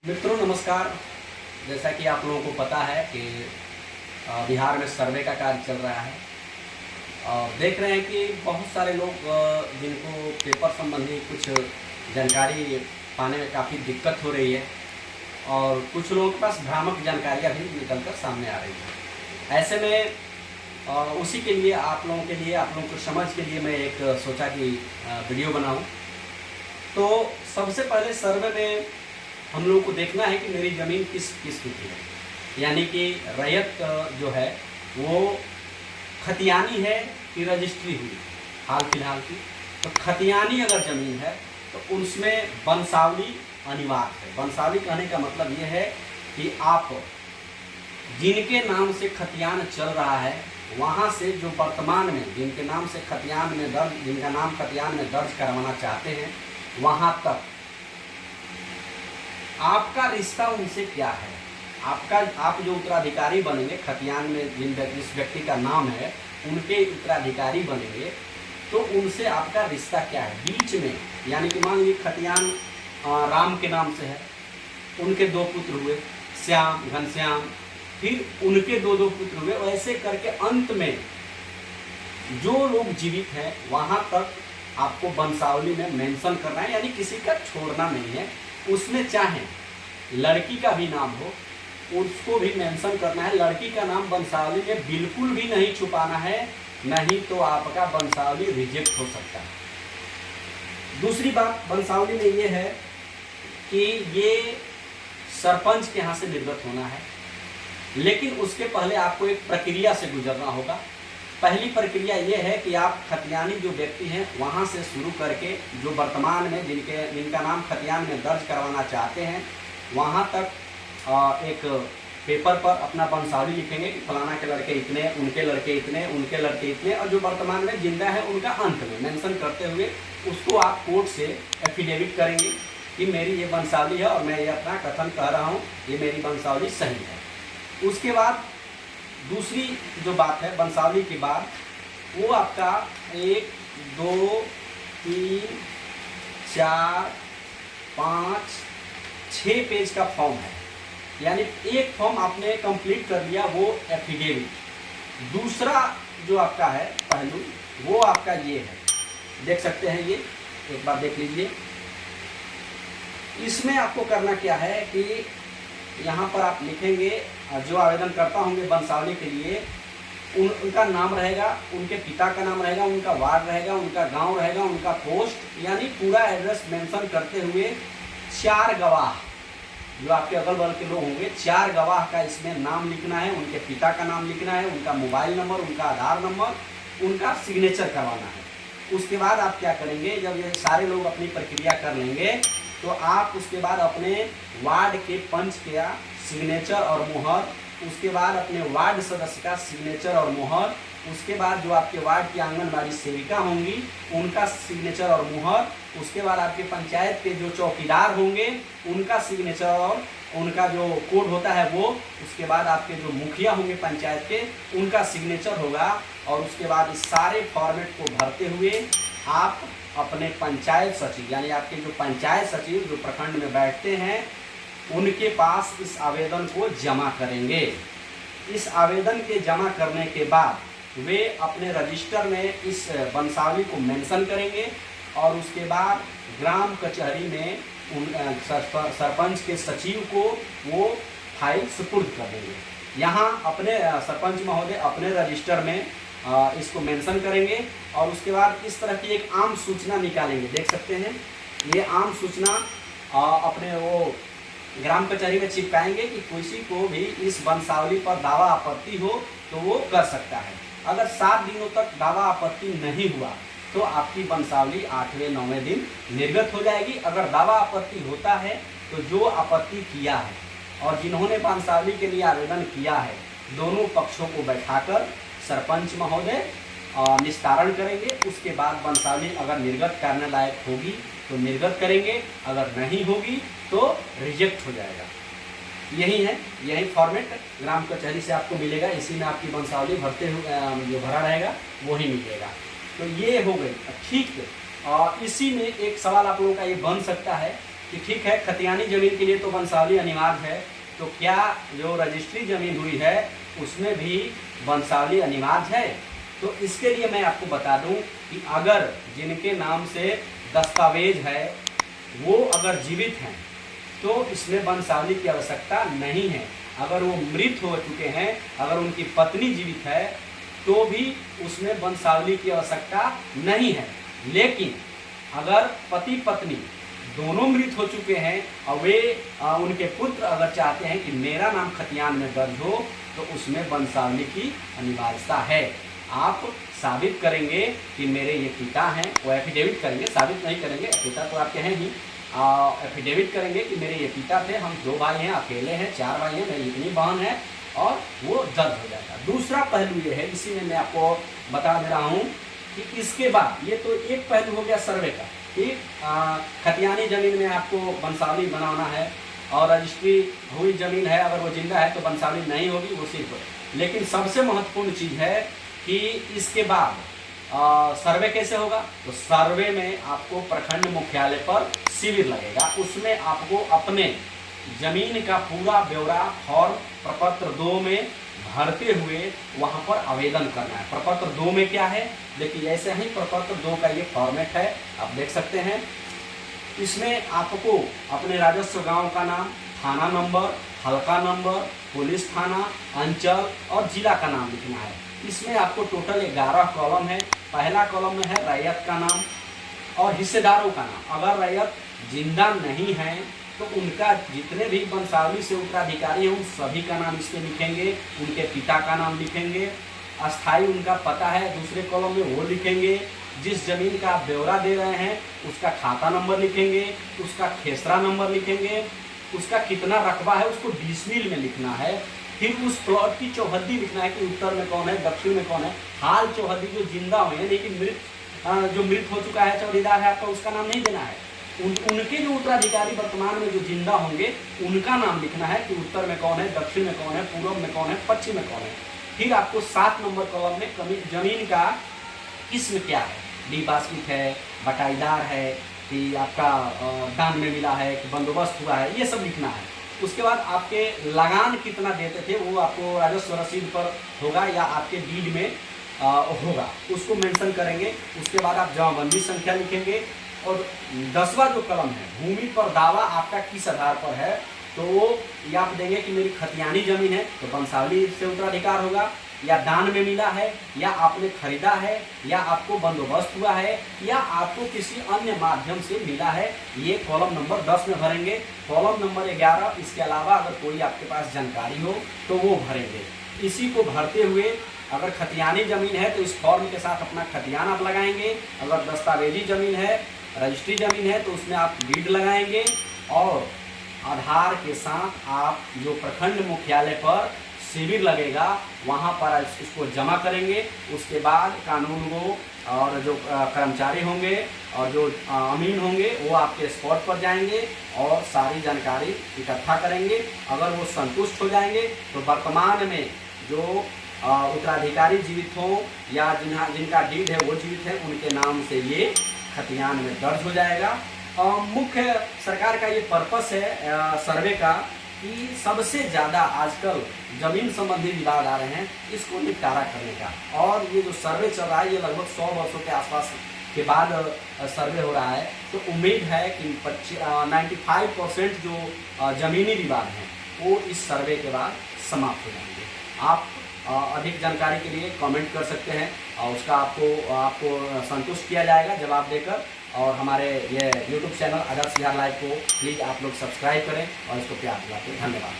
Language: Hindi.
मित्रों नमस्कार। जैसा कि आप लोगों को पता है कि बिहार में सर्वे का कार्य चल रहा है और देख रहे हैं कि बहुत सारे लोग जिनको पेपर संबंधी कुछ जानकारी पाने में काफ़ी दिक्कत हो रही है और कुछ लोगों के पास भ्रामक जानकारियाँ भी निकलकर सामने आ रही हैं। ऐसे में उसी के लिए आप लोगों को समझ के लिए मैं एक सोचा कि वीडियो बनाऊं। तो सबसे पहले सर्वे में हम लोगों को देखना है कि मेरी ज़मीन किस किस्म की है, यानी कि रैयत जो है वो खतियानी है कि रजिस्ट्री हुई हाल फिलहाल की। तो खतियानी अगर ज़मीन है तो उसमें वंशावली अनिवार्य है। वंशावली कहने का मतलब ये है कि आप जिनके नाम से खतियान चल रहा है वहाँ से जो वर्तमान में जिनके नाम से जिनका नाम खतियान में दर्ज करवाना चाहते हैं वहाँ तक आपका रिश्ता उनसे क्या है। आप जो उत्तराधिकारी बनेंगे, खतियान में जिस व्यक्ति का नाम है उनके उत्तराधिकारी बनेंगे, तो उनसे आपका रिश्ता क्या है बीच में। यानी कि मान लीजिए खतियान राम के नाम से है, उनके 2 पुत्र हुए, श्याम घनश्याम, फिर उनके 2 पुत्र हुए। वैसे करके अंत में जो लोग जीवित हैं वहाँ तक आपको वंशावली में मेंशन करना है, यानी किसी का छोड़ना नहीं है। उसमें चाहे लड़की का भी नाम हो उसको भी मेंशन करना है। लड़की का नाम वंशावली में बिल्कुल भी नहीं छुपाना है, नहीं तो आपका वंशावली रिजेक्ट हो सकता है। दूसरी बात वंशावली में ये है कि ये सरपंच के यहाँ से निर्गत होना है, लेकिन उसके पहले आपको एक प्रक्रिया से गुजरना होगा। पहली प्रक्रिया ये है कि आप खतियानी जो व्यक्ति हैं वहाँ से शुरू करके जो वर्तमान में जिनका नाम खतियान में दर्ज करवाना चाहते हैं वहाँ तक एक पेपर पर अपना वंशावली लिखेंगे कि फलाना के लड़के इतने, उनके लड़के इतने, उनके लड़के इतने, और जो वर्तमान में जिंदा है उनका अंत में मेंशन करते हुए उसको आप कोर्ट से एफिडेविट करेंगे कि मेरी ये वंशावली है और मैं ये अपना कथन कह रहा हूँ, ये मेरी वंशावली सही है। उसके बाद दूसरी जो बात है वंशावली के बाद वो आपका 1 2 3 4 5 6 पेज का फॉर्म है। यानी एक फॉर्म आपने कंप्लीट कर लिया, वो एफिडेविट। दूसरा जो आपका है पहलू वो आपका ये है, देख सकते हैं, ये एक बार देख लीजिए। इसमें आपको करना क्या है कि यहाँ पर आप लिखेंगे जो आवेदनकर्ता होंगे वंशावली के लिए उनका नाम रहेगा, उनके पिता का नाम रहेगा, उनका वार्ड रहेगा, उनका गांव रहेगा, उनका पोस्ट, यानी पूरा एड्रेस मेंशन करते हुए 4 गवाह जो आपके अगल बगल के लोग होंगे 4 गवाह का इसमें नाम लिखना है, उनके पिता का नाम लिखना है, उनका मोबाइल नंबर, उनका आधार नंबर, उनका सिग्नेचर करवाना है। उसके बाद आप क्या करेंगे, जब ये सारे लोग अपनी प्रक्रिया कर लेंगे तो आप उसके बाद अपने वार्ड के पंच का सिग्नेचर और मुहर, उसके बाद अपने वार्ड सदस्य का सिग्नेचर और मुहर, उसके बाद जो आपके वार्ड की आंगनबाड़ी सेविका होंगी उनका सिग्नेचर और मुहर, उसके बाद आपके पंचायत के जो चौकीदार होंगे उनका सिग्नेचर और उनका जो कोड होता है वो, उसके बाद आपके जो मुखिया होंगे पंचायत के उनका सिग्नेचर होगा। और उसके बाद इस सारे फॉर्मेट को भरते हुए आप अपने पंचायत सचिव, यानी आपके जो पंचायत सचिव जो प्रखंड में बैठते हैं उनके पास इस आवेदन को जमा करेंगे। इस आवेदन के जमा करने के बाद वे अपने रजिस्टर में इस वंशावली को मेंशन करेंगे और उसके बाद ग्राम कचहरी में सरपंच के सचिव को वो फाइल सुपुर्द कर देंगे। यहाँ अपने सरपंच महोदय अपने रजिस्टर में इसको मेंशन करेंगे और उसके बाद इस तरह की एक आम सूचना निकालेंगे। देख सकते हैं ये आम सूचना अपने वो ग्राम कचहरी में चिपकाएंगे कि किसी को भी इस वंशावली पर दावा आपत्ति हो तो वो कर सकता है। अगर 7 दिनों तक दावा आपत्ति नहीं हुआ तो आपकी वंशावली 8वें 9वें दिन निर्गत हो जाएगी। अगर दावा आपत्ति होता है तो जो आपत्ति किया है और जिन्होंने वंशावली के लिए आवेदन किया है दोनों पक्षों को बैठाकर सरपंच महोदय निस्तारण करेंगे। उसके बाद वंशावली अगर निर्गत करने लायक होगी तो निर्गत करेंगे, अगर नहीं होगी तो रिजेक्ट हो जाएगा। यही है, यही फॉर्मेट ग्राम कचहरी से आपको मिलेगा। इसी में आपकी वंशावली भरते हुए जो भरा रहेगा वही मिलेगा। तो ये हो गई ठीक। और इसी में एक सवाल आप लोगों का ये बन सकता है कि ठीक है खतियानी ज़मीन के लिए तो वंशावली अनिवार्य है, तो क्या जो रजिस्ट्री ज़मीन हुई है उसमें भी वंशावली अनिवार्य है? तो इसके लिए मैं आपको बता दूं कि अगर जिनके नाम से दस्तावेज है वो अगर जीवित हैं तो इसमें वंशावली की आवश्यकता नहीं है। अगर वो मृत हो चुके हैं, अगर उनकी पत्नी जीवित है तो भी उसमें वंशावली की आवश्यकता नहीं है। लेकिन अगर पति पत्नी दोनों मृत हो चुके हैं और वे उनके पुत्र अगर चाहते हैं कि मेरा नाम खतियान में दर्ज हो तो उसमें वंशावली की अनिवार्यता है। आप साबित करेंगे कि मेरे ये पिता हैं, वो एफिडेविट करेंगे, साबित नहीं करेंगे, पिता तो आपके हैं ही, एफिडेविट करेंगे कि मेरे ये पिता थे, हम 2 भाई हैं, अकेले हैं, 4 भाई हैं, मेरी इतनी बहन है, और वो दर्ज हो जाएगा। दूसरा पहलू ये है, इसी में मैं आपको बता दे रहा हूँ कि इसके बाद ये तो एक पहलू हो गया सर्वे का कि खतियानी ज़मीन में आपको वंशावली बनाना है, और रजिस्ट्री हुई ज़मीन है अगर वो जिंदा है तो वंशावली नहीं होगी, वो सिर्फ। लेकिन सबसे महत्वपूर्ण चीज़ है कि इसके बाद सर्वे कैसे होगा? तो सर्वे में आपको प्रखंड मुख्यालय पर शिविर लगेगा, उसमें आपको अपने जमीन का पूरा ब्यौरा फॉर्म प्रपत्र 2 में भरते हुए वहां पर आवेदन करना है। प्रपत्र 2 में क्या है देखिए, ऐसे ही प्रपत्र 2 का ये फॉर्मेट है, आप देख सकते हैं। इसमें आपको अपने राजस्व गांव का नाम, थाना नंबर, हल्का नंबर, पुलिस थाना, अंचल और जिला का नाम लिखना है। इसमें आपको टोटल 11 कॉलम है। पहला कॉलम में है रैयत का नाम और हिस्सेदारों का नाम। अगर रैयत जिंदा नहीं है तो उनका जितने भी वंशावली से उत्तराधिकारी हैं उन सभी का नाम इसमें लिखेंगे, उनके पिता का नाम लिखेंगे, अस्थाई उनका पता है दूसरे कॉलम में वो लिखेंगे, जिस जमीन का आप ब्यौरा दे रहे हैं उसका खाता नंबर लिखेंगे, उसका खेसरा नंबर लिखेंगे, उसका कितना रकबा है उसको डिसमिल में लिखना है, फिर उस प्लॉट की चौहद्दी लिखना है कि उत्तर में कौन है, दक्षिण में कौन है। हाल चौहद्दी जो जिंदा हुए हैं, लेकिन जो मृत हो चुका है, चौकीदार है आपका, उसका नाम नहीं देना है। उनके जो उत्तराधिकारी वर्तमान में जो जिंदा होंगे उनका नाम लिखना है कि उत्तर में कौन है, दक्षिण में कौन है, पूर्व में कौन है, पश्चिम में कौन है। फिर आपको 7 नंबर कॉलम में जमीन का किस्म क्या है, डी बास्किट है, बटाईदार है, कि आपका दान में मिला है, कि बंदोबस्त हुआ है, ये सब लिखना है। उसके बाद आपके लगान कितना देते थे वो आपको राजस्व रसीद पर होगा या आपके डीड में होगा, उसको मेंशन करेंगे। उसके बाद आप जमाबंदी संख्या लिखेंगे। और 10वां जो कलम है, भूमि पर दावा आपका किस आधार पर है, तो वो या आप देंगे कि मेरी खतियानी जमीन है तो वंशावली से उत्तराधिकार होगा, या दान में मिला है, या आपने खरीदा है, या आपको बंदोबस्त हुआ है, या आपको किसी अन्य माध्यम से मिला है। ये कॉलम नंबर 10 में भरेंगे। कॉलम नंबर 11 इसके अलावा अगर कोई आपके पास जानकारी हो तो वो भरेंगे। इसी को भरते हुए अगर खतियानी ज़मीन है तो इस फॉर्म के साथ अपना खतियान आप लगाएंगे। अगर दस्तावेजी ज़मीन है, रजिस्ट्री ज़मीन है तो उसमें आप डीड लगाएंगे, और आधार के साथ आप जो प्रखंड मुख्यालय पर शिविर लगेगा वहाँ पर इसको जमा करेंगे। उसके बाद कानूनगो और जो कर्मचारी होंगे और जो अमीन होंगे वो आपके स्पॉट पर जाएंगे और सारी जानकारी इकट्ठा करेंगे। अगर वो संतुष्ट हो जाएंगे तो वर्तमान में जो उत्तराधिकारी जीवित हों या जिनका डीड है वो जीवित है, उनके नाम से ये खतियान में दर्ज हो जाएगा। मुख्य सरकार का ये पर्पस है सर्वे का कि सबसे ज़्यादा आजकल ज़मीन संबंधी विवाद आ रहे हैं, इसको निपटारा करने का। और ये जो सर्वे चल रहा है ये लगभग 100 वर्षों के आसपास के बाद सर्वे हो रहा है, तो उम्मीद है कि 95% जो ज़मीनी विवाद हैं वो इस सर्वे के बाद समाप्त हो जाएंगे। आप अधिक जानकारी के लिए कमेंट कर सकते हैं और उसका आपको संतुष्ट किया जाएगा जवाब देकर। और हमारे ये YouTube चैनल आदर्श बिहार लाइव को प्लीज़ आप लोग सब्सक्राइब करें और इसको प्यार दिलाते हैं। धन्यवाद।